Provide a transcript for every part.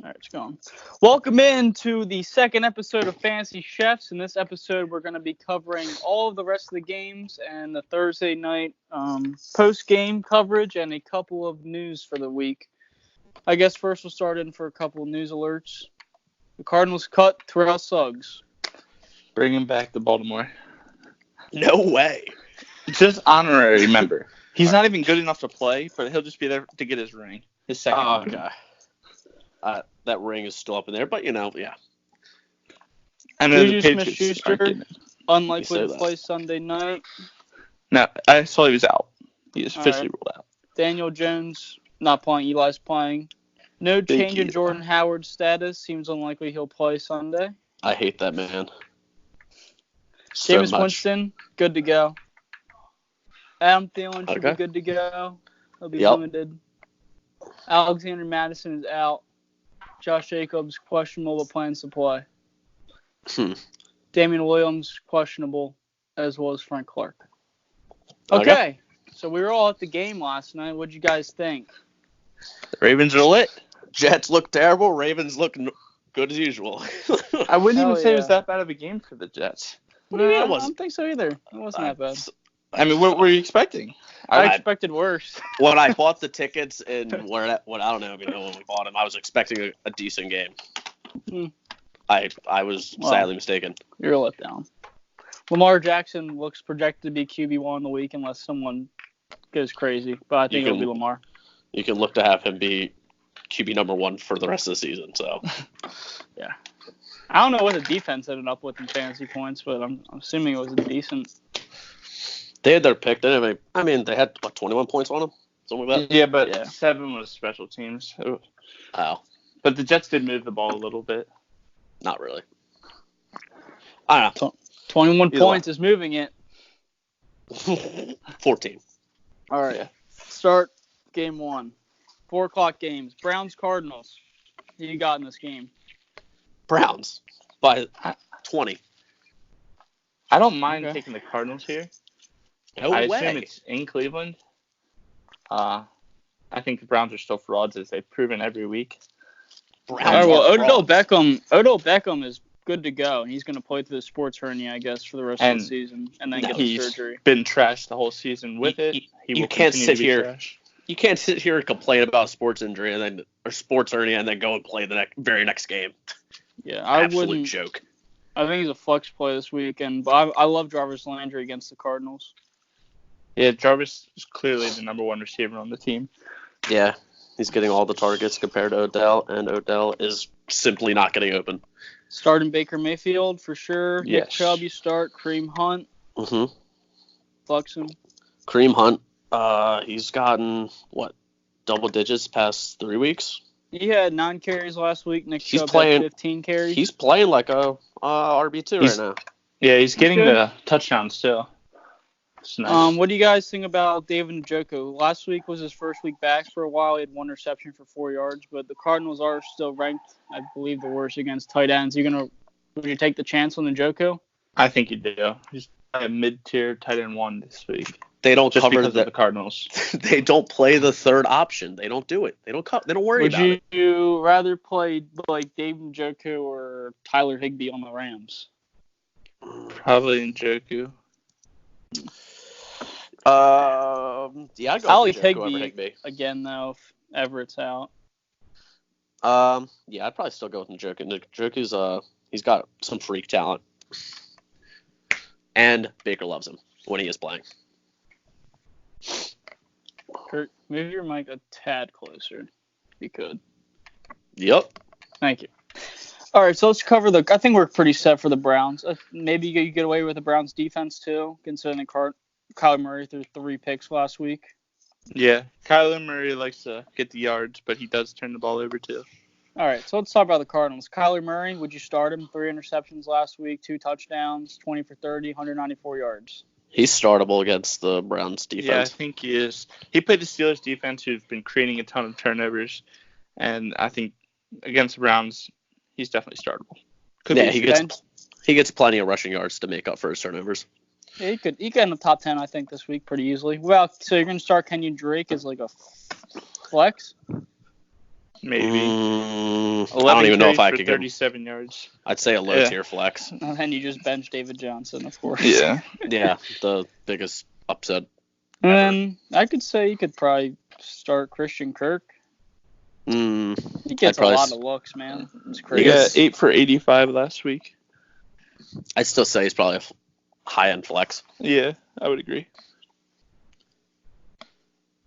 All right, it's going. Welcome in to the second episode of Fantasy Chefs. In this episode, we're going to be covering all of the rest of the games and the Thursday night post-game coverage and a couple of news for the week. I guess first we'll start in for a couple of news alerts. The Cardinals cut Terrell Suggs. Bringing back to Baltimore. No way. Just honorary member. He's not even good enough to play, but he'll just be there to get his ring. His second. Oh, okay. That ring is still up in there, but yeah. I know Juju the Patriots Smith-Schuster, aren't getting it. unlikely You to say play that. Sunday night. No, I saw he was out. He is All officially right. ruled out. Daniel Jones not playing. Eli's playing. No Big change in Eli. Jordan Howard's status. Seems unlikely he'll play Sunday. I hate that man. So Jameis much. Winston, good to go. Adam Thielen should Okay. be good to go. He'll be Yep. limited. Alexander Madison is out. Josh Jacobs, questionable but plans to play. Damian Williams, questionable, as well as Frank Clark. Okay. So we were all at the game last night. What'd you guys think? The Ravens are lit. Jets look terrible. Ravens look good as usual. I wouldn't Hell even say it was yeah. that bad of a game for the Jets. What do you mean it I wasn't? don't think so either. It wasn't that bad. I mean, what were you expecting? I I- expected worse. When I bought the tickets and when I don't know if you know when we bought them, I was expecting a decent game. Hmm. I was Well. sadly mistaken. You're let down. Lamar Jackson looks projected to be QB1 in the week unless someone goes crazy. But I think You it'll be can- Lamar. You can look to have him be QB number 1 for the rest of the season. So I don't know what the defense ended up with in fantasy points, but I'm assuming it was decent. they had their pick. They had 21 points on them, something like that. Yeah, but Yeah. 7 was special teams. Oh, But the Jets did move the ball a little bit. not really. I 21 Either points is moving it. don't know. 14. All right. Yeah. Start game 1. 4 o'clock games. Browns-Cardinals. Who you got in this game? Browns by 20. I don't mind Okay. taking the Cardinals here. No I way. assume it's in Cleveland. I think the Browns are still frauds, as they've proven every week. Browns All right, well, are Odell frauds. Beckham is good to go. He's going to play through the sports hernia, I guess, for the rest of And the season, and then no, get the he's surgery. been trashed the whole season with it. He you will can't continue sit to be here- trash. You can't sit here and complain about a sports injury or sports hernia and then go and play the very next game. Yeah, I Absolute wouldn't. joke. I think he's a flex play this weekend, but I love Jarvis Landry against the Cardinals. Yeah, Jarvis is clearly the number 1 receiver on the team. Yeah, he's getting all the targets compared to Odell, and Odell is simply not getting open. Starting Baker Mayfield for sure. Nick Yes. Chubb, you start. Kareem Hunt, Mm-hmm. flex him. Kareem Hunt, he's gotten, double digits past 3 weeks? He had 9 carries last week. Nick He's Chubb playing- had 15 carries. He's playing like a RB2 He's- right now. Yeah, he's getting good. the touchdowns still. It's nice. What do you guys think about David Njoku? Last week was his first week back for a while. He had 1 reception for 4 yards, but the Cardinals are still ranked, I believe, the worst against tight ends. Would you take the chance on Njoku? I think you do. He's a mid-tier tight end 1 this week. They don't Just cover because of the Cardinals. They don't play the third option. They don't do it. They don't worry Would about it. you rather play like David Njoku or Tyler Higbee on the Rams? Probably Njoku. Yeah, I'd go I'll with like Njoku over Higbee Higbee. again, though, if Everett's out. Yeah, I'd probably still go with Njoku. Njoku's he's got some freak talent, and Baker loves him when he is playing. Kurt, move your mic a tad closer, if you could. Yep. Thank you. All right, so let's cover I think we're pretty set for the Browns. Maybe you get away with the Browns defense too, considering Kyler Murray threw 3 picks last week. Yeah, Kyler Murray likes to get the yards, but he does turn the ball over too. All right, so let's talk about the Cardinals. Kyler Murray, would you start him? 3 interceptions last week, 2 touchdowns, 20 for 30, 194 yards. He's startable against the Browns defense. Yeah, I think he is. He played the Steelers defense, who've been creating a ton of turnovers, and I think against the Browns, he's definitely startable. Could Yeah, be he gets plenty of rushing yards to make up for his turnovers. Yeah, he got in the top 10, I think, this week pretty easily. Well, so you're going to start Kenyon Drake as like a flex? maybe. don't even know if I for could give him. 37 yards. I'd say a low-tier flex. And then you just bench David Johnson, of course. Yeah. Yeah, the biggest upset. And then I could say you could probably start Christian Kirk. He gets a lot of looks, man. It's crazy. Yeah, 8 for 85 last week. I'd still say he's probably a high-end flex. Yeah, I would agree.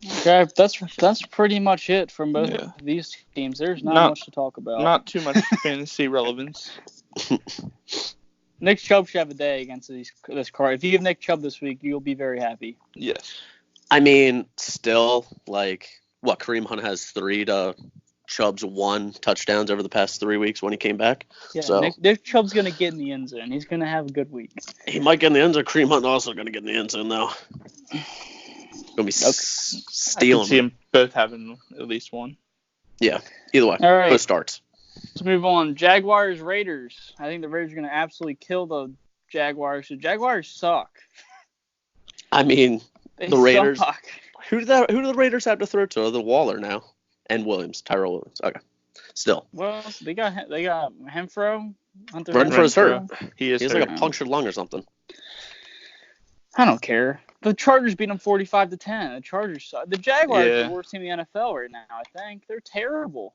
Okay, that's pretty much it from both of these teams. There's not much to talk about. Not too much fantasy relevance. Nick Chubb should have a day against this card. If you have Nick Chubb this week, you'll be very happy. Yes. I mean, still, Kareem Hunt has 3 to Chubb's 1 touchdowns over the past 3 weeks when he came back. Yeah, so Nick Chubb's going to get in the end zone. He's going to have a good week. He might get in the end zone. Kareem Hunt also going to get in the end zone, though. Going to be stealing. I can see them both having at least one. Yeah, either way. All right. Both starts. Let's move on. Jaguars, Raiders. I think the Raiders are going to absolutely kill the Jaguars. The Jaguars suck. I mean, the Raiders. Suck. Who do the Raiders have to throw to? The Waller now. And Tyrell Williams. Okay. Still. Well, they got Renfro. Renfro's hurt. He has like a punctured lung or something. I don't care. The Chargers beat them 45-10. The Chargers suck. The Jaguars are the worst team in the NFL right now, I think. They're terrible.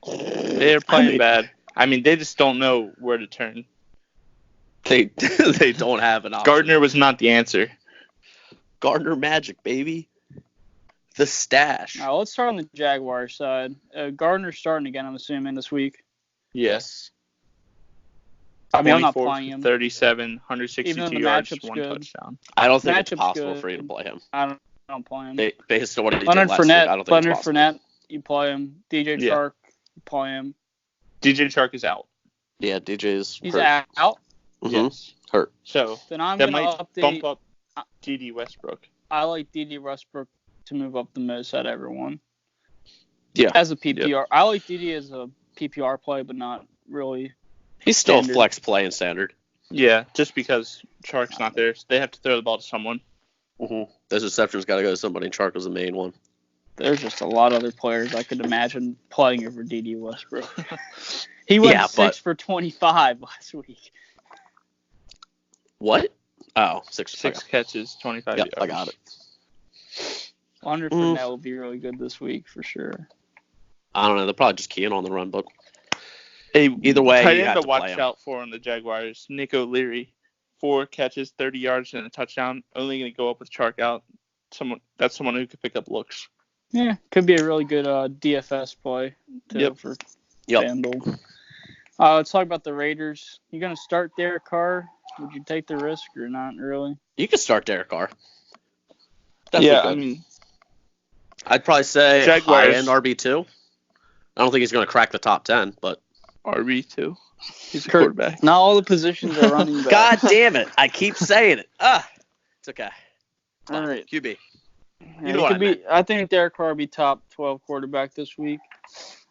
They're playing bad. I mean, they just don't know where to turn. They don't have an option. Gardner was not the answer. Gardner magic, baby. The stash. All right, let's start on the Jaguars side. Gardner's starting again, I'm assuming, this week. Yes. I mean, I'm not playing him. 37, 162 yards, 1 good. touchdown. I don't think it's Matchup's possible good. for you to play him. I don't play him. Based on what he did Leonard last week, I don't think Leonard it's possible. Fournette, you play him. DJ Chark, you play him. DJ Chark is out. Yeah, DJ's He's hurt. out. Mm-hmm. Yes. Hurt. So then I'm that going to might update. bump up D.D. Westbrook. I like D.D. Westbrook to move up the most out of everyone. Yeah. As a PPR. Yep. I like D.D. as a PPR play, but not really. He's still a flex play in standard. Yeah, just because Chark's not there. So they have to throw the ball to someone. Mm-hmm. Those receptions got to go to somebody, and Chark was the main one. There's just a lot of other players I could imagine playing over D.D. Westbrook. He went 6 for 25 last week. What? Oh, 6 catches, 25 yards. I got it. Leonard Fournette will be really good this week for sure. I don't know. They're probably just keying on the run, but either way, tight you end have to play watch him. out for on the Jaguars. Nick O'Leary, 4 catches, 30 yards, and a touchdown. Only going to go up with Chark out. That's someone who could pick up looks. Yeah, could be a really good DFS play for FanDuel. Let's talk about the Raiders. You going to start Derek Carr? Would you take the risk or not really? You could start Derek Carr. I mean, I'd probably say Jaguars. high-end RB2. I don't think he's going to crack the top 10, but RB2. He's a quarterback. Not all the positions are running back. God damn it. I keep saying it. It's okay. All right. QB. I think Derek Carr will be top 12 quarterback this week.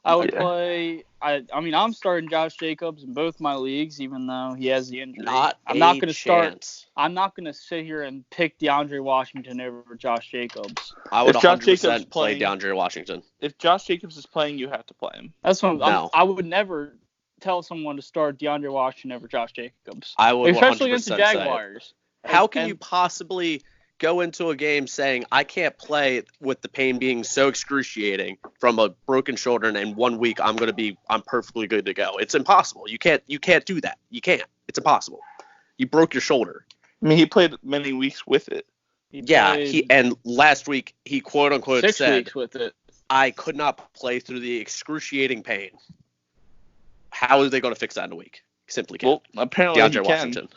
I would play. I'm starting Josh Jacobs in both my leagues, even though he has the injury. I'm not going to start. I'm not going to sit here and pick DeAndre Washington over Josh Jacobs. I would 100% play DeAndre Washington. If Josh Jacobs is playing, you have to play him. That's what I would never tell someone to start DeAndre Washington over Josh Jacobs. I would, especially against the Jaguars. How can you possibly go into a game saying I can't play with the pain being so excruciating from a broken shoulder, and in 1 week I'm perfectly good to go? It's impossible. You can't do that. You can't. It's impossible. You broke your shoulder. I mean, he played many weeks with it. And last week he quote unquote 6 said weeks with it. I could not play through the excruciating pain. How are they going to fix that in a week? Simply can't. Well, apparently DeAndre Washington.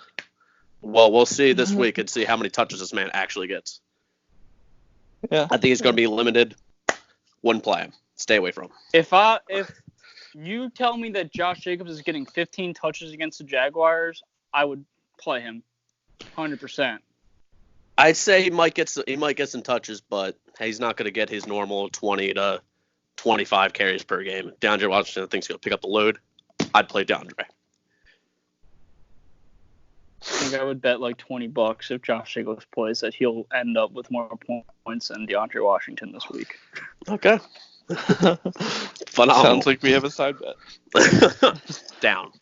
Well, we'll see this week and see how many touches this man actually gets. Yeah. I think he's going to be limited. Wouldn't play him. Stay away from him. If you tell me that Josh Jacobs is getting 15 touches against the Jaguars, I would play him 100%. I'd say he might get some touches, but he's not going to get his normal 20 to 25 carries per game. DeAndre Washington, I think, is going to pick up the load. I'd play DeAndre. I think I would bet like $20 if Josh Jacobs plays that he'll end up with more points than DeAndre Washington this week. Okay. Phenomenal. Sounds like we have a side bet. Down.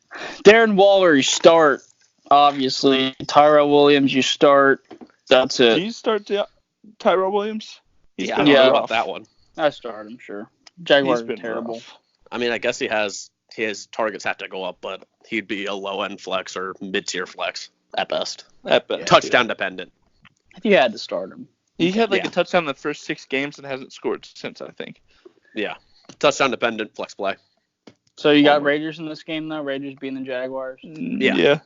Darren Waller, you start. Obviously, Tyrell Williams, you start. That's Do it. you start Tyrell Williams? He's I been don't know Yeah. about rough. that one. I start him, sure. He's Jaguars are been terrible. rough. I mean, I guess his targets have to go up, but he'd be a low-end flex or mid-tier flex at best. At best, Touchdown dependent. You had to start him. He had Yeah. a touchdown in the first 6 games and hasn't scored since, I think. Yeah. Touchdown dependent flex play. So you got Onward. Raiders in this game, though? Raiders being the Jaguars? Yeah.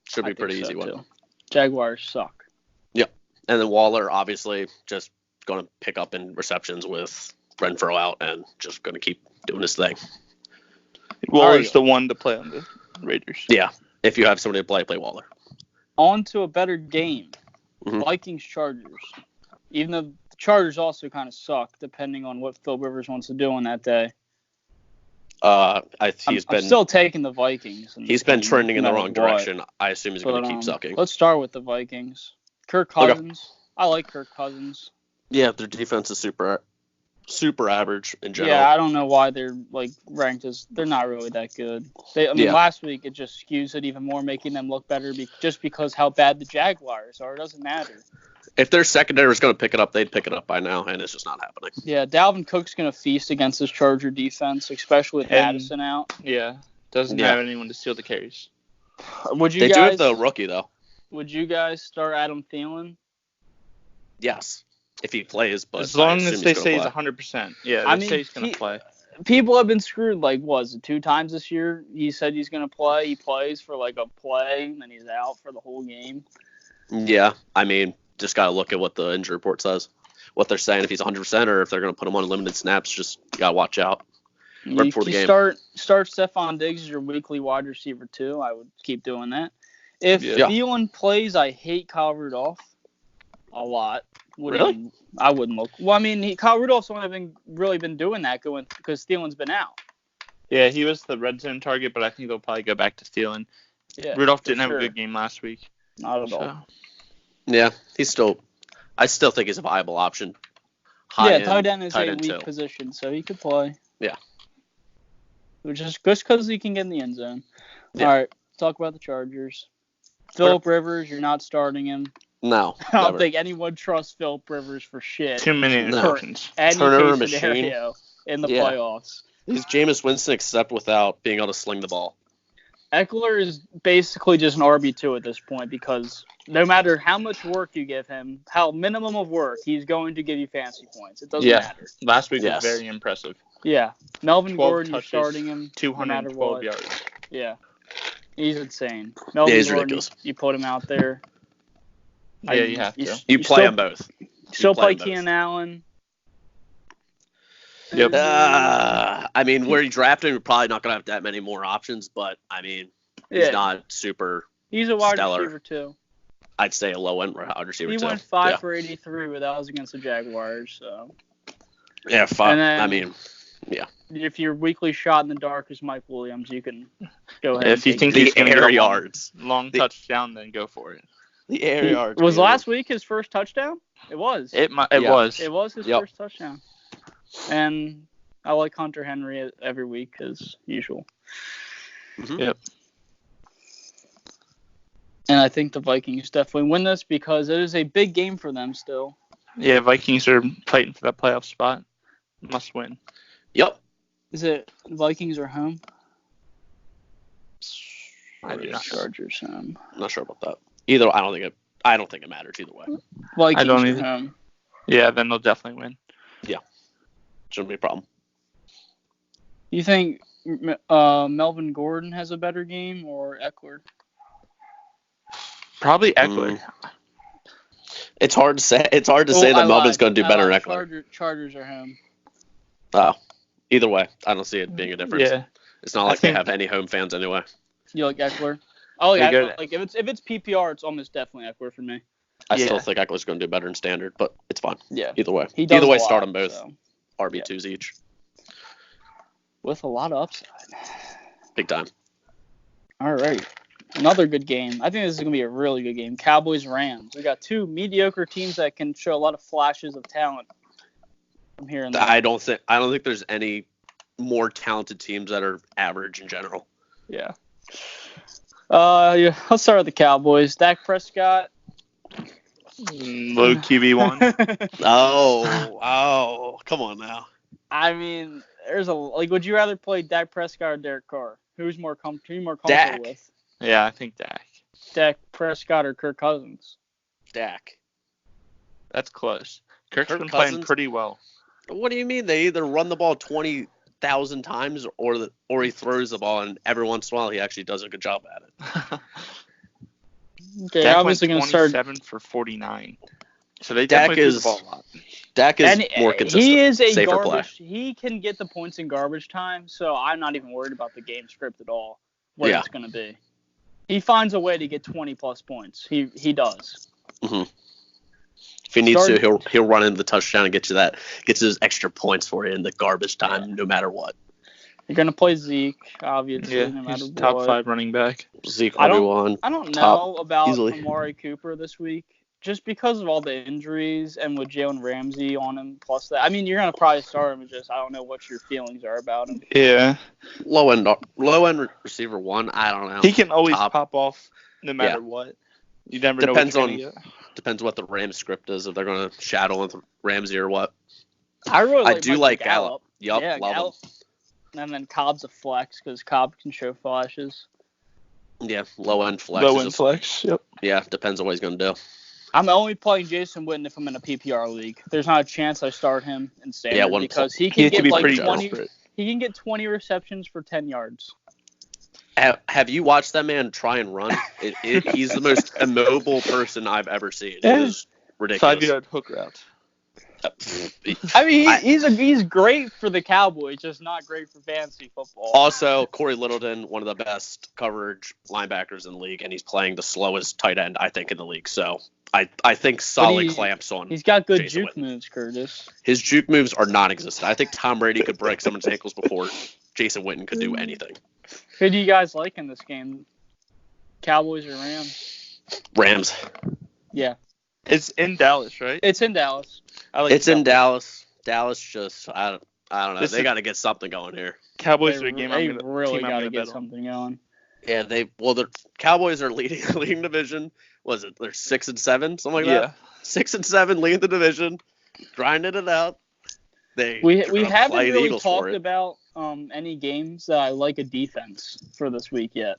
Should I be think pretty so, easy one. too. Jaguars suck. And then Waller, obviously, just going to pick up in receptions with Renfro out and just going to keep doing his thing. Waller's the one to play on the Raiders. Yeah. If you have somebody to play Waller. On to a better game. Mhm. Vikings-Chargers. Even though the Chargers also kind of suck, depending on what Phil Rivers wants to do on that day. I'm I'm still taking the Vikings. He's been trending in the no wrong matter what. direction. I assume he's going to keep sucking. Let's start with the Vikings. Kirk Cousins. I like Kirk Cousins. Yeah, their defense is super average in general. Yeah, I don't know why they're ranked as they're not really that good. Last week it just skews it even more, making them look better just because how bad the Jaguars are. It doesn't matter. If their secondary was going to pick it up, they'd pick it up by now, and it's just not happening. Yeah, Dalvin Cook's going to feast against this Charger defense, especially with Madison out. Yeah. Doesn't have anyone to steal the carries. Would you They guys do have the rookie, though. Would you guys start Adam Thielen? Yes. If he plays, but as long I as assume they he's say he's gonna play. 100%. Yeah, I they mean, say he's going to play. People have been screwed, was it 2 times this year? He said he's going to play. He plays for, a play, and then he's out for the whole game. Yeah, I mean, just got to look at what the injury report says. What they're saying, if he's 100% or if they're going to put him on limited snaps, just got to watch out. You before the game. Start Stephon Diggs as your weekly wide receiver, too. I would keep doing that. If Thielen plays, I hate Kyle Rudolph a lot. Really? I wouldn't look. Well, I mean, Kyle Rudolph's only really been doing that because Thielen's been out. Yeah, he was the red zone target, but I think they'll probably go back to Thielen. Yeah, Rudolph didn't have a good game last week. Not at all. Yeah, I still think he's a viable option. Tight end is a weak too. position, so he could play. Yeah. Which is just because he can get in the end zone. Yeah. All right, talk about the Chargers. Phillip Rivers, you're not starting him. No. I don't never. think anyone trusts Phillip Rivers for shit. Too many interceptions. Any Turnover case machine. scenario in the playoffs. He's Jameis Winston except without being able to sling the ball. Eckler is basically just an RB2 at this point because no matter how much work you give him, how minimum of work, he's going to give you fantasy points. It doesn't matter. Last week was very impressive. Yeah. Melvin 12 Gordon, touches, you're starting him. 212 yards. Yeah. He's insane. Melvin he's Gordon, ridiculous. you put him out there. Yeah, you have to. You play them both. Still play them both. Keenan Allen. Yep. I mean, where you drafted, we're probably not going to have that many more options, but, I mean, he's not super He's a wide stellar. receiver, too. I'd say a low-end wide receiver, He too. went 5 for 83, but that was against the Jaguars, so. Yeah, 5. And then- I mean, yeah. If your weekly shot in the dark is Mike Williams, you can go ahead. If you think The he's going to air get a yards. long touchdown, then go for it. The air yards. Was last week his first touchdown? It was. It was. It was his first touchdown. And I like Hunter Henry every week as usual. Mm-hmm. Yep. And I think the Vikings definitely win this because it is a big game for them still. Yeah, Vikings are fighting for that playoff spot. Must win. Yep. Is it Vikings or home? I do not. Chargers home. I'm not sure about that. Either, I don't think it matters either way. Vikings I don't or either. home. Yeah, then they'll definitely win. Shouldn't be a problem. You think Melvin Gordon has a better game or Eckler? Probably Eckler. It's hard to say. It's hard to say that Melvin's going to do better than Eckler. Chargers are home. Oh, either way, I don't see it being a difference. Yeah. It's not like they have any home fans anyway. You like Eckler? Oh yeah, They go- like if it's PPR, it's almost definitely Eckler for me. I still think Eckler's going to do better in standard, but it's fine. Yeah. Either way. He does Either way, a lot, start them both. so. RB2s each. With a lot of upside. Big time. All right. Another good game. I think this is going to be a really good game. Cowboys-Rams. We got two mediocre teams that can show a lot of flashes of talent. I'm hearing that. I don't think there's any more talented teams that are average in general. Yeah. Let's start with the Cowboys. Dak Prescott. Low QB1. Oh, come on now. I mean, would you rather play Dak Prescott or Derek Carr? Who's more comfortable Dak. with? Yeah, I think Dak. Dak Prescott or Kirk Cousins? Dak. That's close. Kirk's Kirk been Cousins? playing pretty well. What do you mean? They either run the ball 20,000 times or he throws the ball, and every once in a while he actually does a good job at it. Okay, Dak obviously went going to start. 27 for 49. So they Dak definitely threw the is- ball a lot. Dak is And more consistent. he is a safer garbage. play. He can get the points in garbage time, so I'm not even worried about the game script at all. What Yeah. it's going to be. He finds a way to get 20 plus points. He does. Mm-hmm. If he needs to, he'll run into the touchdown and gets those extra points for you in the garbage time, no matter what. You're going to play Zeke, obviously, Yeah, no matter he's what. top 5 running back. Zeke I don't- RB1. I don't top know about easily. Amari Cooper this week, just because of all the injuries and with Jalen Ramsey on him. Plus that, I mean, you're gonna probably start him. Just I don't know what your feelings are about him. Yeah. Low end receiver 1. I don't know. He can always Top. pop off no matter what. You never know Depends what on- you're gonna get. Depends what the Rams script is, if they're going to shadow with Ramsey or what. I really I like do Michael like Gallup. Yup, Yeah, love Gallup. And then Cobb's a flex because Cobb can show flashes. him. Yeah, low end flex. Low is end just- flex. Yep. Yeah, depends on what he's going to do. I'm only playing Jason Witten if I'm in a PPR league. There's not a chance I start him in standard Yeah, because he He can has to get be like pretty 20. desperate. He can get 20 receptions for 10 yards. Have you watched that man try and run? He's the most immobile person I've ever seen. Yeah. It is ridiculous. 5-yard hook route. I mean, he's great for the Cowboys, just not great for fantasy football. Also, Corey Littleton, one of the best coverage linebackers in the league, and he's playing the slowest tight end, I think, in the league. So I think solid clamps on. He's got good Jason juke Witten. moves, Curtis. His juke moves are non-existent. I think Tom Brady could break someone's ankles before Jason Witten could do anything. Who do you guys like in this game? Cowboys or Rams? Rams. Yeah, It's in Dallas, right? it's in Dallas. I like It's in Cowboys. Dallas. Dallas just I don't know. This They is- got to get something going here. Cowboys They are a game they I'm gonna really team I'm got to gonna get bet on. something going. Yeah, the Cowboys are leading division. Was it? They're 6-7, something like Yeah. that. 6-7, leading the division, grinding it out. We haven't play the really Eagles for talked it. about any games that I like a defense for this week yet.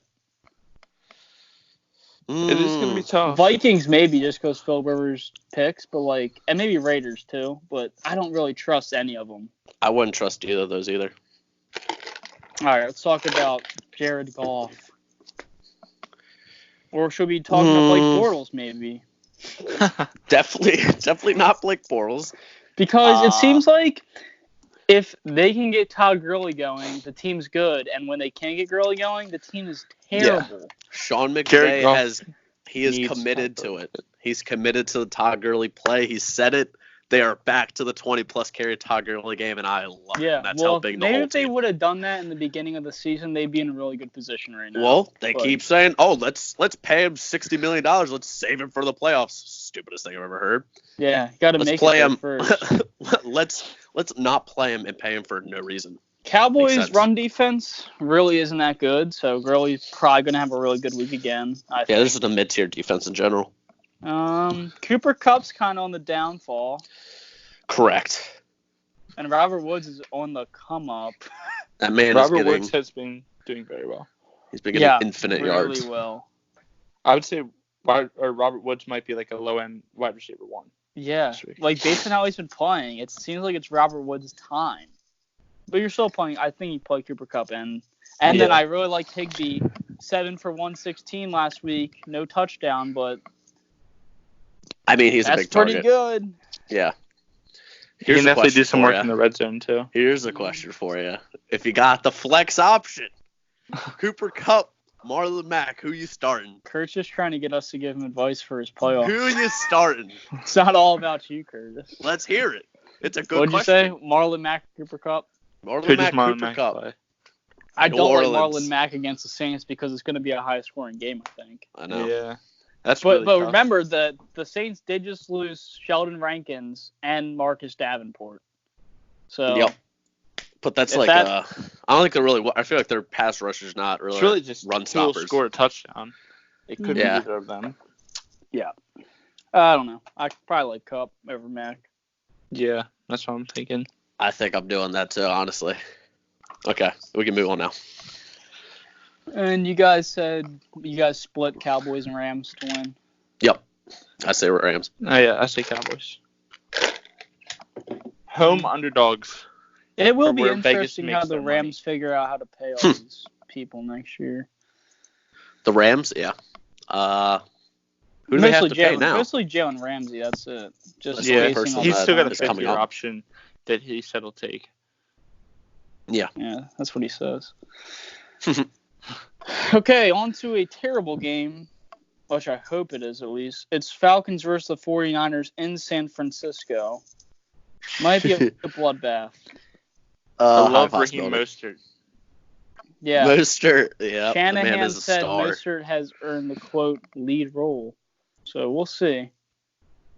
It is gonna be tough. Vikings maybe just because Phil Rivers picks, but and maybe Raiders too. But I don't really trust any of them. I wouldn't trust either of those either. All right, let's talk about Jared Goff. Or should we be talking about Blake Bortles maybe? Definitely not Blake Bortles. Because it seems like if they can get Todd Gurley going, the team's good. And when they can't get Gurley going, the team is terrible. Sean Jared McVay Goff is needs committed Todd to Gurley. it. He's committed to the Todd Gurley play. He said it. They are back to the 20-plus carry Todd Gurley game, and I love it. Yeah, And that's well, helping the maybe whole if they team. would have done that in the beginning of the season, they'd be in a really good position right now. Well, they But- keep saying, "Oh, let's pay him $60 million. Let's save him for the playoffs." Stupidest thing I've ever heard. Yeah, got to Let's make play it him. there first. let's not play him and pay him for no reason. Makes Cowboys' sense. run defense really isn't that good, so Gurley's probably going to have a really good week again. I Yeah, think. this is a mid-tier defense in general. Cooper Kupp's kind of on the downfall, Correct. and Robert Woods is on the come up. That man Robert is getting. Woods has been doing very well. He's been getting Yeah, infinite really yards. well. I would say Robert Woods might be like a low end wide receiver 1. Yeah, This week. like based on how he's been playing, it seems like it's Robert Woods' time. But you're still playing. I think you play Cooper Kupp and then Yeah. I really like Higbee, 7 for 116 last week, no touchdown, but I mean, he's a that's big pretty target. good. Yeah. He Here's can a definitely do question some for work ya. in the red zone too. Here's a question for you. If you got the flex option, Cooper Kupp, Marlon Mack, who you starting? Kurt's just trying to get us to give him advice for his playoff. Who you starting? It's not all about you, Curtis. Let's hear it. It's a good What'd you question. say? Marlon Mack, Cooper Kupp? Marlon Who does Mack, Marlon Cooper Mack Kupp. play? I New don't like Orleans. Marlon Mack against the Saints because it's going to be a high-scoring game, I think. I know. Yeah. That's But really tough. remember that the Saints did just lose Sheldon Rankins and Marcus Davenport. So Yep. But that's If like that- I don't think they're really. I feel like their pass rushers not really, It's really just run who will stoppers. score a touchdown. It could Yeah. be either of them. I don't know. I probably like Cup over Mac. Yeah, that's what I'm thinking. I think I'm doing that too, honestly. Okay, we can move on now. And you guys said you guys split Cowboys and Rams to win. Yep, I say Rams. Oh yeah, I say Cowboys. Home underdogs. It will Or be where Vegas interesting how makes the their Rams figure out how to pay all these people next year. The Rams, yeah. Who do they have to pay now? Mostly Jalen Ramsey. That's it. Just That's the only Yeah, person he's that still got a is coming fifth-year up. option that he said he'll take. Yeah, that's what he says. Okay, on to a terrible game, which I hope it is at least. It's Falcons versus the 49ers in San Francisco. Might be a bloodbath. I love high Raheem possibility. Mostert. Yeah. Mostert, yeah. the man Shanahan is a said star. Mostert has earned the, quote, lead role. So we'll see.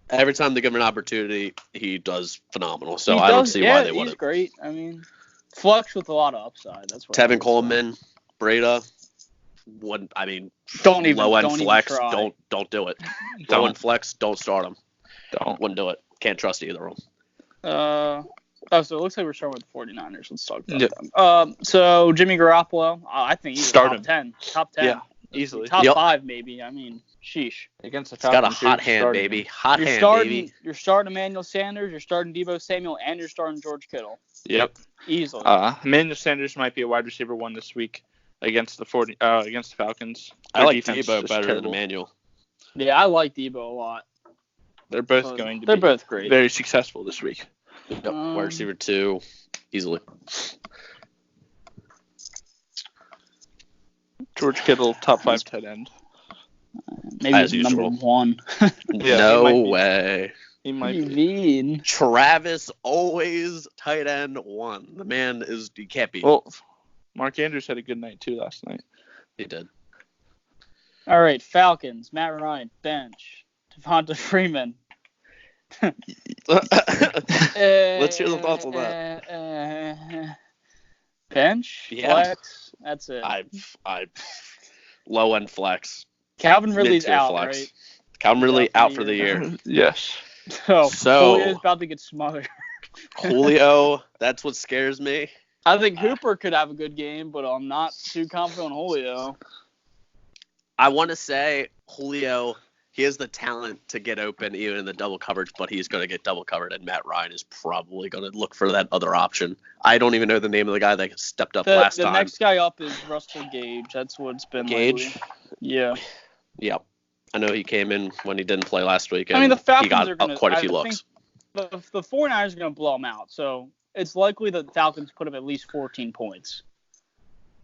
Every time they give him an opportunity, he does phenomenal. So He I don't does- see yeah, why they he's wouldn't. great. I mean, flex with a lot of upside. That's what I Tevin would say. Coleman, Breda, wouldn't. I mean, Don't even low end don't even flex. try. Don't do it. Low Don't. end flex. Don't start him. Don't. Wouldn't do it. Can't trust either of them. So it looks like we're starting with the 49ers. Let's talk about Yep. them. So Jimmy Garoppolo, I think he's Start top him. 10. Top 10. Yeah, easily. Top Yep. 5 maybe. I mean, sheesh. Against the He's got a Falcons, hot who's hand, starting baby. him? Hot You're hand, starting baby. you're starting Emmanuel Sanders, you're starting Deebo Samuel, and you're starting George Kittle. Yep. Easily. Emmanuel Sanders might be a wide receiver 1 this week against the Falcons. I Their like defense is Debo just better than terrible. Emmanuel. Yeah, I like Deebo a lot. They're both going to They're be both great. very successful this week. Yep. Wide receiver 2, easily. George Kittle, top 5 tight end. Maybe As he's number usual. 1. Yeah, no he might be. way. He What might do you be. mean? Travis always tight end 1. The man is. He can't be. Well, Mark Andrews had a good night too last night. He did. All right, Falcons, Matt Ryan, bench. Devonta Freeman. Let's hear the thoughts on that. Bench, Yeah. flex, that's it. I low end flex. Calvin Ridley's Mid-tier out, flex. right? Calvin Ridley Out out for for the the year. Yes. So So- Julio's about to get smothered. Julio, that's what scares me. I think Hooper could have a good game, but I'm not too confident on Julio. I want to say Julio, he has the talent to get open even in the double coverage, but he's going to get double covered, and Matt Ryan is probably going to look for that other option. I don't even know the name of the guy that stepped up last The time. next guy up is Russell Gage. That's what it's been Gage? lately. Yeah. Yep. I know he came in when he didn't play last week, and I mean, the Falcons he got are going to quite a few looks. The 49ers are going to blow them out, so it's likely that the Falcons put up at least 14 points.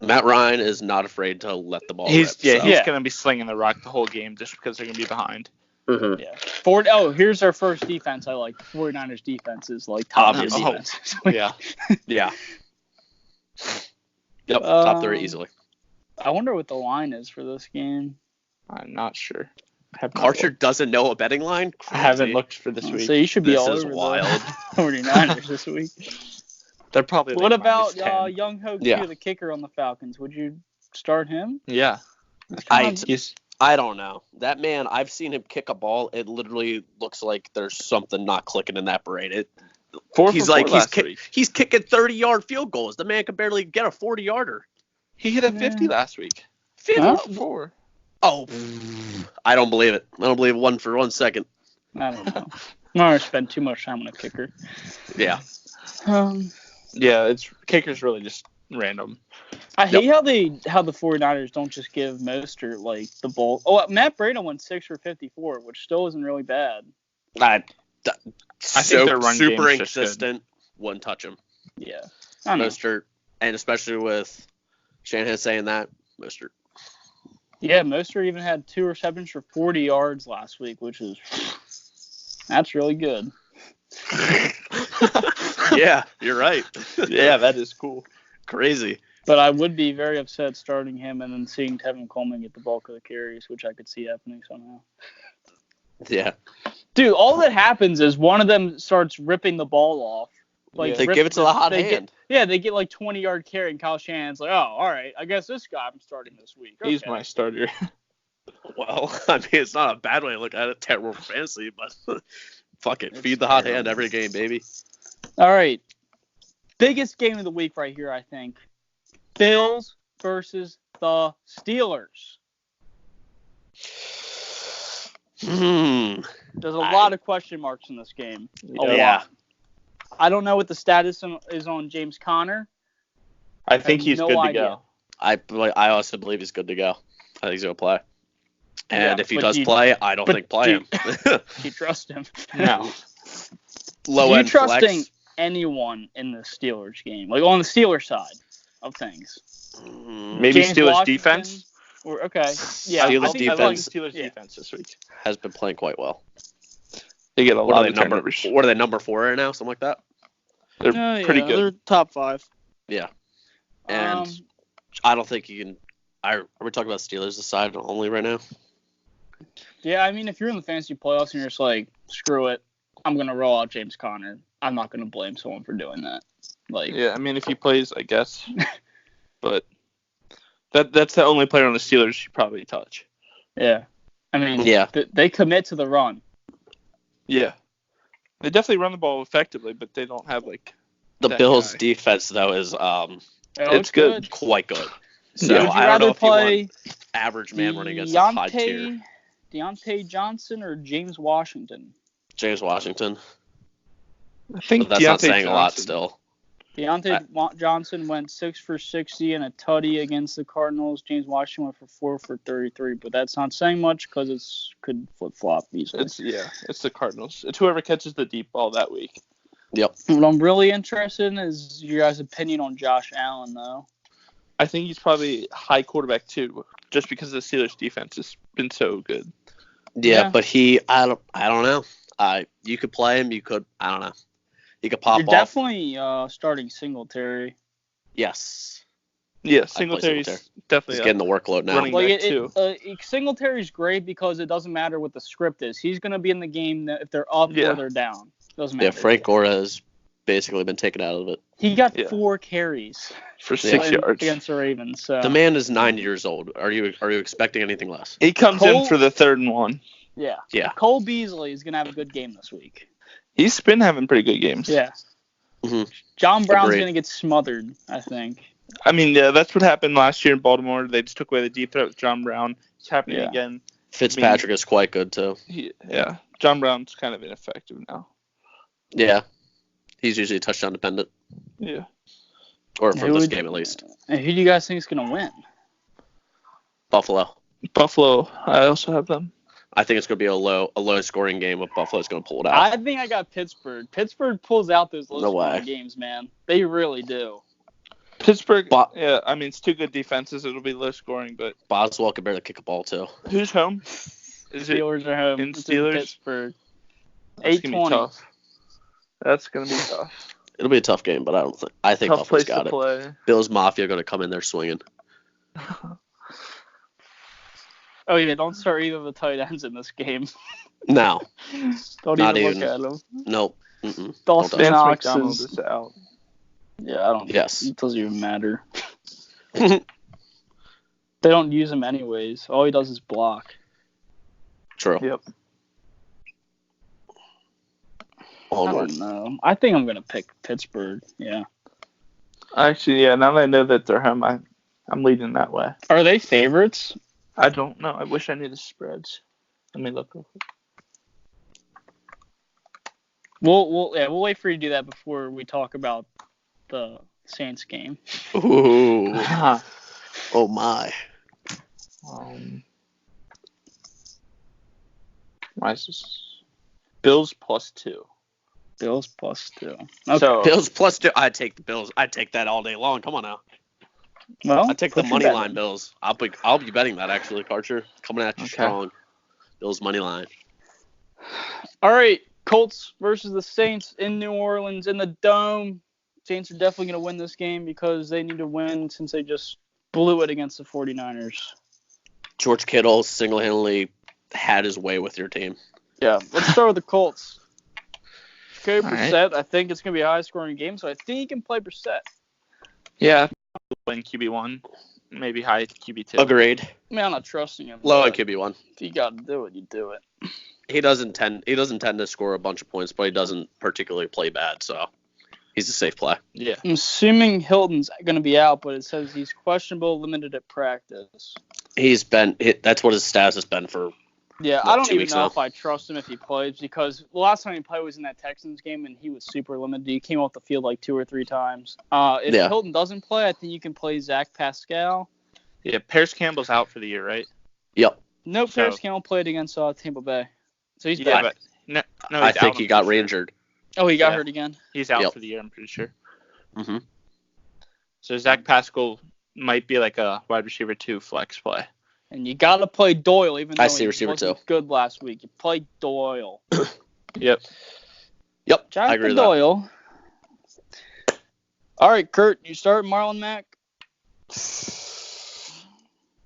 Matt Ryan is not afraid to let the ball He's rip. he's Yeah. gonna be slinging the rock the whole game just because they're gonna be behind. Mhm. Yeah. Here's our first defense I like. 49ers defense is like top tier Obviously. defense. Yeah. Yeah. Yep. Top 3 easily. I wonder what the line is for this game. I'm not sure. I have not Karcher looked. doesn't know a betting line? I haven't Crazy. looked for this week. So you should be This all is over wild. the 49ers this week. They're probably. What like about -10. Young Ho Yeah. the kicker on the Falcons? Would you start him? Yeah. He's I don't know. That man, I've seen him kick a ball. It literally looks like there's something not clicking in that brain. 4 He's for 4 like last week. he's kicking 30-yard field goals. The man can barely get a 40-yarder. He hit a 50 Yeah. last week. Huh? 4 for 4. Oh, I don't believe it. I don't believe it one for 1 second. I don't know. I'm not going to spend too much time on a kicker. Yeah. Yeah, kicker's really just random. I hate how the 49ers don't just give Mostert like the ball. Oh, Matt Breda went 6 for 54, which still isn't really bad. I think their run super game's just good. inconsistent. Wouldn't touch him. Yeah. I don't know. Mostert, and especially with Shanahan saying that, Mostert. Yeah, Mostert even had 2 receptions for 40 yards last week, which is that's really good. Yeah, you're right. Yeah, that is cool. Crazy. But I would be very upset starting him and then seeing Tevin Coleman get the bulk of the carries, which I could see happening somehow. Yeah. Dude, all that happens is one of them starts ripping the ball off, like They give it to the hot hand. They get like 20-yard carry, and Kyle Shanahan's like, oh, all right, I guess this guy I'm starting this week. Okay. He's my starter. Well, I mean, it's not a bad way to look at it, terrible fantasy, but fuck it. Feed the hot hand every game, baby. All right. Biggest game of the week right here, I think. Bills versus the Steelers. There's a lot of question marks in this game. A lot. I don't know what the status is on James Conner. I think he's good to go. I also believe he's good to go. I think he's going to play. And if he does play, I don't think play him. Do you trust him? No. Low-end trusting flex. anyone in the Steelers game? Like on the Steelers side of things? Maybe James Steelers Washington? defense? Okay. Yeah, Steelers I like defense. the Steelers defense this week. Has been playing quite well. They get a What lot are of they turnovers. What are they, number 4 right now? Something like that? They're pretty good. They're top 5. Yeah. And I don't think you can. Are we talking about Steelers aside only right now? Yeah, I mean, if you're in the fantasy playoffs and you're just like, screw it, I'm going to roll out James Conner, I'm not going to blame someone for doing that. Like, Yeah, I mean, if he plays, I guess. But that's the only player on the Steelers you probably touch. Yeah. I mean, Yeah. They commit to the run. Yeah. They definitely run the ball effectively, but they don't have, like, The that Bills' guy. defense, though, is It's good. quite good. So Would you I don't rather know if you play want average man running against a high tier. Deontay Johnson or James Washington? James Washington. I think But that's Deontay not saying Johnson. a lot still. Deontay Johnson went 6 for 60 and a tutty against the Cardinals. James Washington went for 4 for 33, but that's not saying much because it could flip-flop easily. It's the Cardinals. It's whoever catches the deep ball that week. Yep. What I'm really interested in is your guys' opinion on Josh Allen, though. I think he's probably high quarterback too, just because the Steelers defense has been so good. Yeah, but I don't know. You could play him. You could. I don't know. He could pop You're off. definitely starting Singletary. Yes. Yeah, Singletary. Singletary's definitely He's getting the workload now. running back too. Singletary's great because it doesn't matter what the script is. He's going to be in the game if they're up or they're down. Doesn't matter. Yeah, Frank Gore has basically been taken out of it. He got 4 carries for 6 yards against the Ravens. So. The man is 9 years old. Are you expecting anything less? He comes in for the 3rd and 1. Yeah. Yeah. Cole Beasley is going to have a good game this week. He's been having pretty good games. Yeah. Mm-hmm. John Brown's Agreed. going to get smothered, I think. I mean, yeah, that's what happened last year in Baltimore. They just took away the deep threat with John Brown. It's happening again. Fitzpatrick is quite good, too. John Brown's kind of ineffective now. Yeah. He's usually touchdown dependent. Yeah. Or for this game, at least. And who do you guys think is going to win? Buffalo. I also have them. I think it's going to be a low scoring game, but Buffalo's going to pull it out. I think I got Pittsburgh. Pittsburgh pulls out those low scoring games, man. They really do. Pittsburgh, I mean, it's 2 good defenses. It'll be low scoring, but Boswell can barely kick a ball, too. Who's home? Steelers are home. In Steelers? Pittsburgh. That's going to be tough. That's going to be tough. It'll be a tough game, but I think tough Buffalo's place got to it. Play. Bills Mafia going to come in there swinging. Oh, yeah, don't start either of the tight ends in this game. No. Don't Not even look at them. Nope. Dawson Knox is out. Yeah, I don't. Yes. It doesn't even matter. They don't use him anyways. All he does is block. True. Yep. I don't know. I think I'm gonna pick Pittsburgh. Yeah. Actually, yeah. Now that I know that they're home, I'm leading that way. Are they favorites? I don't know. I wish I knew the spreads. Let me look real quick. We'll wait for you to do that before we talk about the Saints game. Ooh. Oh my. Why is this? Bills +2. Bills +2. Okay. So Bills +2. I'd take the Bills. I'd take that all day long. Come on now. Well, I'd take the money line Bills. I'll be betting that actually, Karcher. Coming at you strong. Bills money line. All right, Colts versus the Saints in New Orleans in the Dome. Saints are definitely going to win this game because they need to win since they just blew it against the 49ers. George Kittle single-handedly had his way with your team. Yeah, let's start with the Colts. Jacoby All right. Brissett, I think it's going to be a high-scoring game, so I think he can play Brissett. Yeah, in QB1, maybe high QB2. Agreed. I mean, I'm not trusting him. Low in but QB1. If you got to do it, you do it. He doesn't tend to score a bunch of points, but he doesn't particularly play bad, so he's a safe play. Yeah. I'm assuming Hilton's going to be out, but it says he's questionable, limited at practice. That's what his status has been for. Yeah, I don't 2 even weeks know now? if I trust him if he plays, because the last time he played was in that Texans game, and he was super limited. He came off the field like 2 or 3 times. If Yeah. Hilton doesn't play, I think you can play Zach Pascal. Yeah, Paris Campbell's out for the year, right? Yep. No, So- Paris Campbell played against Tampa Bay. So he's Yeah, back. but no, I he's think out, he I'm got pretty sure. re-injured. Oh, he got Yeah. hurt again? He's out Yep. for the year, I'm pretty sure. Mm-hmm. So Zach Pascal might be like a wide receiver 2 flex play. And you got to play Doyle, even though I see he receiver wasn't too. good last week. You play Doyle. Yep. Yep. I Jonathan agree with that. Doyle. All right, Kurt, you start Marlon Mack?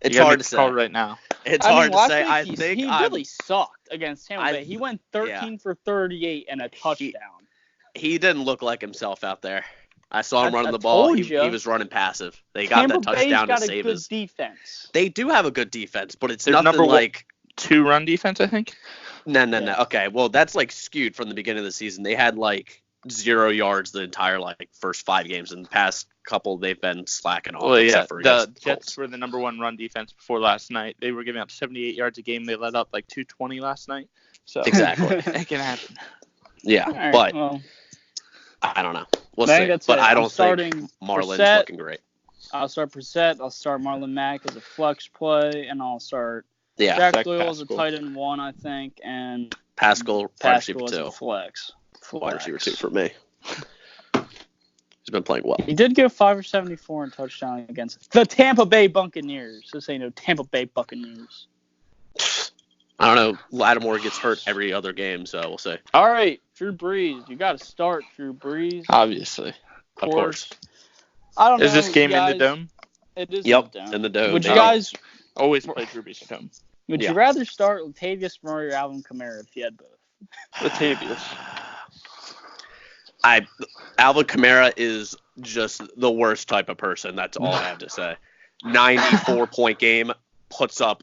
It's You gotta hard make to the call say. right now. It's I mean, hard to last say. week I he think really sucked against Tampa I- Bay. He went 13 for 38 and a touchdown. he didn't look like himself out there. I saw him I- running I the ball. told He ya. was running passive. They got Tampa that touchdown Bay's to got a save good his. defense. They do have a good defense, but it's They're nothing number one- like. 2 run defense, I think. No. Yeah. Okay, well that's like skewed from the beginning of the season. They had like 0 yards the entire first 5 games. In the past couple, they've been slacking off. Well, yeah, except for the against Jets Colts. were the number 1 run defense before last night. They were giving up 78 yards a game. They let up like 220 last night. So Exactly. it can happen. Yeah, All right, but well, I don't know. We'll I think see. that's But it. I I'm don't think starting Marlon's Brissett. looking great. I'll start Brissett. I'll start Marlon Mack as a flex play, and I'll start Yeah, Jack Zach Doyle as a Pascal. tight end 1, I think, and Pascal, wide receiver Pascal as a 2. flex. Wide receiver 2 for me. He's been playing well. He did go 5 for 74 and touchdown against the Tampa Bay Buccaneers. So say no Tampa Bay Buccaneers. I don't know. Lattimore gets hurt every other game, so we'll see. All right, Drew Brees. You got to start Drew Brees. Obviously. Of course. I don't know. Is this game you guys, in the dome? It is Yep, in the dome. in the dome. Would you They- guys? Always play Drew Brees at home. Would Yeah. you rather start Latavius Murray or Alvin Kamara if you had both? Latavius. Alvin Kamara is just the worst type of person. That's all I have to say. 94-point game, puts up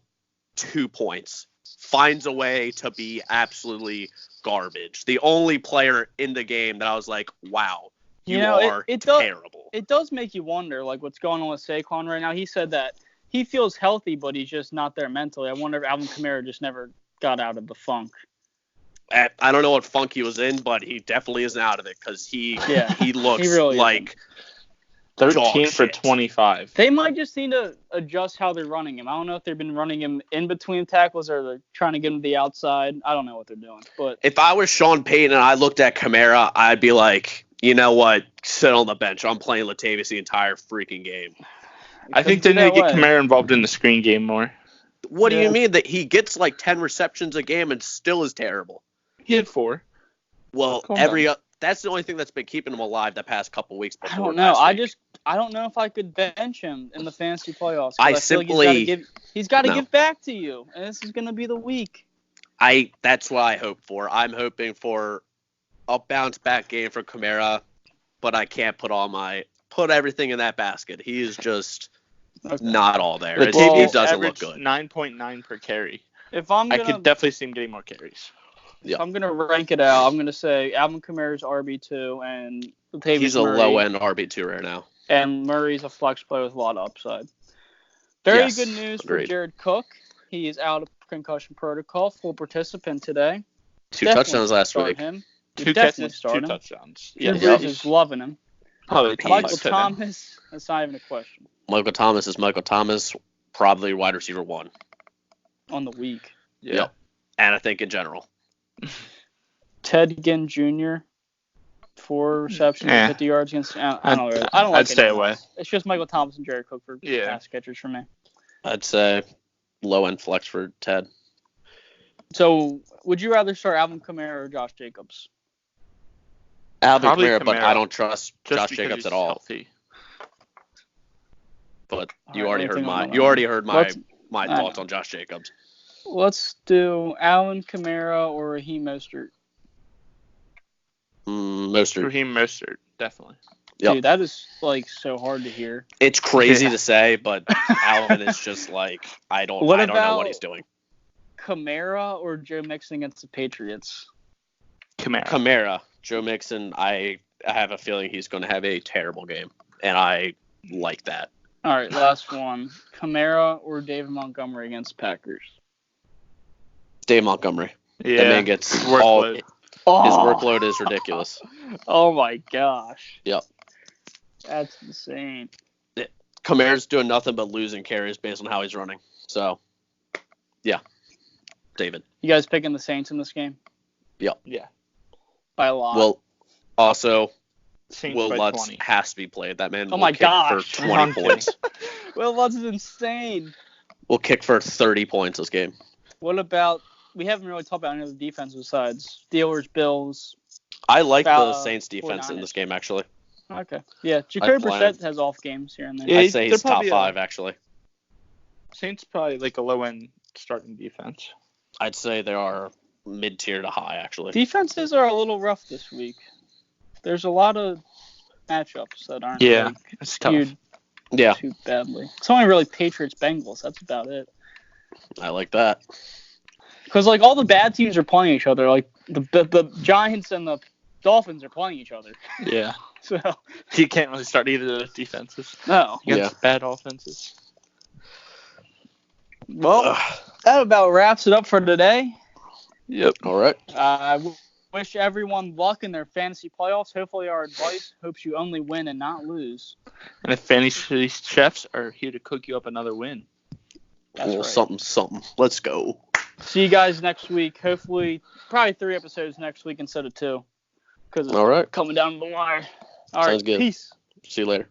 2 points, finds a way to be absolutely garbage. The only player in the game that I was like, wow, you are terrible. It does make you wonder, like, what's going on with Saquon right now. He said that he feels healthy, but he's just not there mentally. I wonder if Alvin Kamara just never got out of the funk. I don't know what funk he was in, but he definitely isn't out of it because he looks he really like 13 dog for shit. 25. They might just need to adjust how they're running him. I don't know if they've been running him in between tackles or they're trying to get him to the outside. I don't know what they're doing. But If I was Sean Payton and I looked at Kamara, I'd be like, you know what? Sit on the bench. I'm playing Latavius the entire freaking game. I think they need to get Kamara involved in the screen game more. What do Yeah. you mean that he gets like 10 receptions a game and still is terrible? He had 4. Well, Calm that's the only thing that's been keeping him alive the past couple weeks. I Before don't know. last week. I don't know if I could bench him in the fantasy playoffs. 'cause I feel simply- he's got to No. give back to you, and this is going to be the week. That's what I hope for. I'm hoping for a bounce back game for Kamara, but I can't put everything in that basket. He is just Okay. not all there. He Latavius doesn't look averaged good. 9.9 per carry. If I'm I gonna could definitely see him getting more carries. if I'm gonna rank it out, I'm gonna say Alvin Kamara's RB2 and Latavius He's a Murray, low end RB2 right now. and Murray's a flex play with a lot of upside. Very Yes, good news for agreed. Jared Cook. He is out of concussion protocol, full participant today. 2 Definitely touchdowns last start week. Him. You 2 definitely catches, start 2 him. touchdowns. Drew Yeah, Brees is loving him. probably top Michael 5 tight end. Thomas, that's not even a question Michael Thomas is Michael Thomas, probably wide receiver 1. on the week. Yeah. Yep. And I think in general. Ted Ginn Jr. 4 receptions, Eh. 50 yards against. I don't know. I'd like stay anyone away. else. It's just Michael Thomas and Jared Cook for Yeah. pass catchers for me. I'd say low end flex for Ted. So, would you rather start Alvin Kamara or Josh Jacobs? Alvin Probably Kamara, but Kamara. I don't trust Just Josh because Jacobs he's at all. healthy. But All you right, already anything heard on my that you one? already heard my Let's- I thoughts know. on Josh Jacobs. Let's do Alvin Kamara or Raheem Mostert. Mostert. Raheem Mostert, definitely. Yep. Dude, that is like so hard to hear. It's crazy Yeah. to say, but Alvin is just like I don't know what he's doing. Kamara or Joe Mixon against the Patriots? Kamara. Joe Mixon, I have a feeling he's going to have a terrible game, and I like that. All right, last one. Kamara or David Montgomery against Packers? Dave Montgomery. Yeah. That man gets workload. his workload is ridiculous. Oh my gosh. Yep. That's insane. Kamara's doing nothing but losing carries based on how he's running. So, yeah. David. You guys picking the Saints in this game? Yep. Yeah. By a lot. Well, also, Saints Will by Lutz 20. has to be played. That man Oh will my kick gosh. for 20 points. Will Lutz is insane. Will kick for 30 points this game. What about, we haven't really talked about any of the defense besides Steelers, Bills. I like the Saints defense 49ers. in this game, actually. Okay. Yeah, Jacoby plan. Brissett has off games here and there. Yeah, I'd say they're he's top probably 5, actually. Saints probably like a low-end starting defense. I'd say they are mid-tier to high, actually. Defenses are a little rough this week. There's a lot of matchups that aren't like, It's tough. skewed Yeah, too badly. It's only really Patriots-Bengals. That's about it. I like that. Because like all the bad teams are playing each other. Like the Giants and the Dolphins are playing each other. Yeah. So You can't really start either of those defenses no. against bad offenses. Well, that about wraps it up for today. Yep. All right. I wish everyone luck in their fantasy playoffs. Hopefully, our advice hopes you only win and not lose. And if fantasy chefs are here to cook you up another win. That's right. Something. Let's go. See you guys next week. Hopefully, probably 3 episodes next week instead of 2. Because it's All right. coming down to the wire. All right. Sounds good. Peace. See you later.